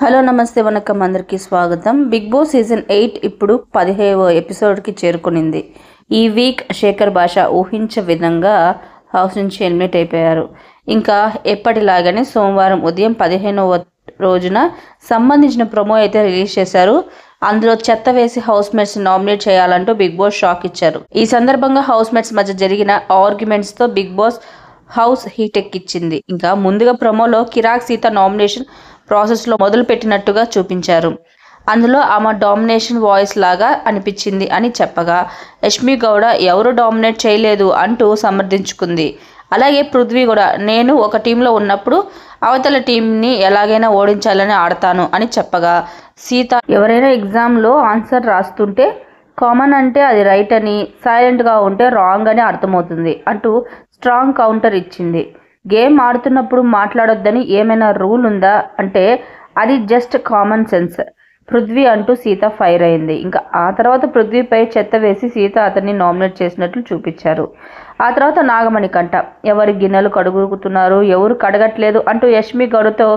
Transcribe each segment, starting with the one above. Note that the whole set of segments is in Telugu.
హలో నమస్తే వనకం అందరికీ స్వాగతం. బిగ్ బాస్ సీజన్ 8 ఇప్పుడు 15వ ఎపిసోడ్కి చేరుకునింది. ఈ వీక్ శేఖర్ భాష ఊహించే విధంగా హౌస్ నుంచి ఎలిమినేట్ అయిపోయారు. ఇంకా ఎప్పటిలాగానే సోమవారం ఉదయం 15వ రోజున సంబంధించిన ప్రోమో అయితే రిలీజ్ చేశారు. అందులో చెత్త వేసి హౌస్ మేట్స్ నామినేట్ చేయాలంటూ బిగ్ బాస్ షాక్ ఇచ్చారు. ఈ సందర్భంగా హౌస్ మేట్స్ మధ్య జరిగిన ఆర్గ్యుమెంట్స్తో బిగ్ బాస్ హౌస్ హీట్ ఎక్కించింది. ఇంకా ముందుగా ప్రోమోలో కిరాక్ సీత నామినేషన్ ప్రాసెస్లో మొదలు పెట్టినట్టుగా చూపించారు. అందులో ఆమె డామినేషన్ వాయిస్ లాగా అనిపించింది అని చెప్పగా యష్మి గౌడ ఎవరు డామినేట్ చేయలేదు అంటూ సమర్థించుకుంది. అలాగే పృథ్వీ కూడా నేను ఒక టీంలో ఉన్నప్పుడు అవతల టీంని ఎలాగైనా ఓడించాలని ఆడతాను అని చెప్పగా సీత ఎవరైనా ఎగ్జామ్లో ఆన్సర్ రాస్తుంటే కామన్ అంటే అది రైట్ అని, సైలెంట్గా ఉంటే రాంగ్ అని అర్థమవుతుంది అంటూ స్ట్రాంగ్ కౌంటర్ ఇచ్చింది. గేమ్ ఆడుతున్నప్పుడు మాట్లాడొద్దని ఏమైనా రూల్ ఉందా అంటే అది జస్ట్ కామన్ సెన్స్ పృథ్వీ అంటూ సీత ఫైర్ అయింది. ఇంకా ఆ తర్వాత పృథ్వీపై చెత్త వేసి సీత అతన్ని నామినేట్ చేసినట్లు చూపించారు. ఆ తర్వాత నాగమణి కంట ఎవరి గిన్నెలు కడుగుతున్నారు, ఎవరు కడగట్లేదు అంటూ యష్మి గౌడతో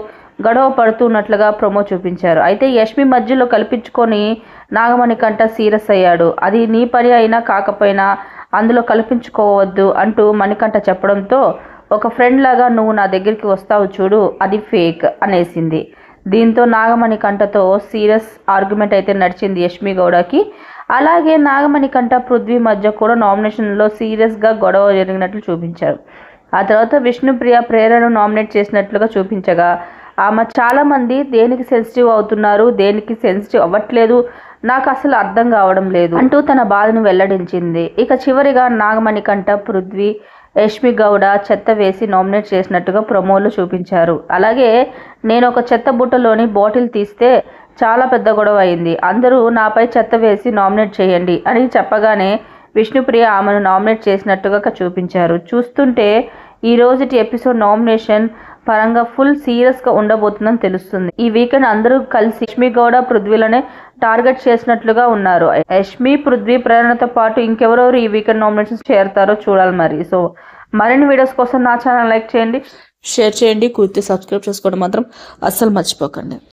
గొడవ పడుతున్నట్లుగా ప్రోమో చూపించారు. అయితే యష్మి మధ్యలో కల్పించుకొని నాగమణి కంట సీరియస్ అయ్యాడు. అది నీ పని అయినా కాకపోయినా అందులో కల్పించుకోవద్దు అంటూ మణికంఠ చెప్పడంతో ఒక ఫ్రెండ్ లాగా నువ్వు నా దగ్గరికి వస్తావు చూడు అది ఫేక్ అనేసింది. దీంతో నాగమణి కంఠతో సీరియస్ ఆర్గ్యుమెంట్ అయితే నడిచింది యష్మి గౌడకి. అలాగే నాగమణి కంఠ పృథ్వీ మధ్య కూడా నామినేషన్లో సీరియస్గా గొడవ జరిగినట్లు చూపించారు. ఆ తర్వాత విష్ణుప్రియ ప్రేరణను నామినేట్ చేసినట్లుగా చూపించగా ఆమె చాలామంది దేనికి సెన్సిటివ్ అవుతున్నారు, దేనికి సెన్సిటివ్ అవ్వట్లేదు, నాకు అసలు అర్థం కావడం లేదు అంటూ తన బాధను వెల్లడించింది. ఇక చివరిగా నాగమణి కంఠ పృథ్వీ యష్మి గౌడ చెత్త వేసి నామినేట్ చేసినట్టుగా ప్రోమోలు చూపించారు. అలాగే నేను ఒక చెత్త బుట్టలోని బాటిల్ తీస్తే చాలా పెద్ద గొడవ అయింది, అందరూ నాపై చెత్త వేసి నామినేట్ చేయండి అని చెప్పగానే విష్ణుప్రియ ఆమెను నామినేట్ చేసినట్టుగా చూపించారు. చూస్తుంటే ఈ రోజుటి ఎపిసోడ్ నామినేషన్ పరంగా ఫుల్ సీరియస్గా ఉండబోతుందని తెలుస్తుంది. ఈ వీకెండ్ అందరూ కలిసి యష్మి గౌడ పృథ్వీలనే టార్గెట్ చేసినట్లుగా ఉన్నారు. యష్మి పృథ్వీ ప్రేరణతో పాటు ఇంకెవరెవరు ఈ వీకెండ్ నామినేషన్స్ చేరతారో చూడాలి మరి. సో మరిన్ని వీడియోస్ కోసం నా ఛానల్ లైక్ చేయండి, షేర్ చేయండి, కుదిరితే సబ్స్క్రైబ్ చేసుకోవడం మాత్రం అస్సలు మర్చిపోకండి.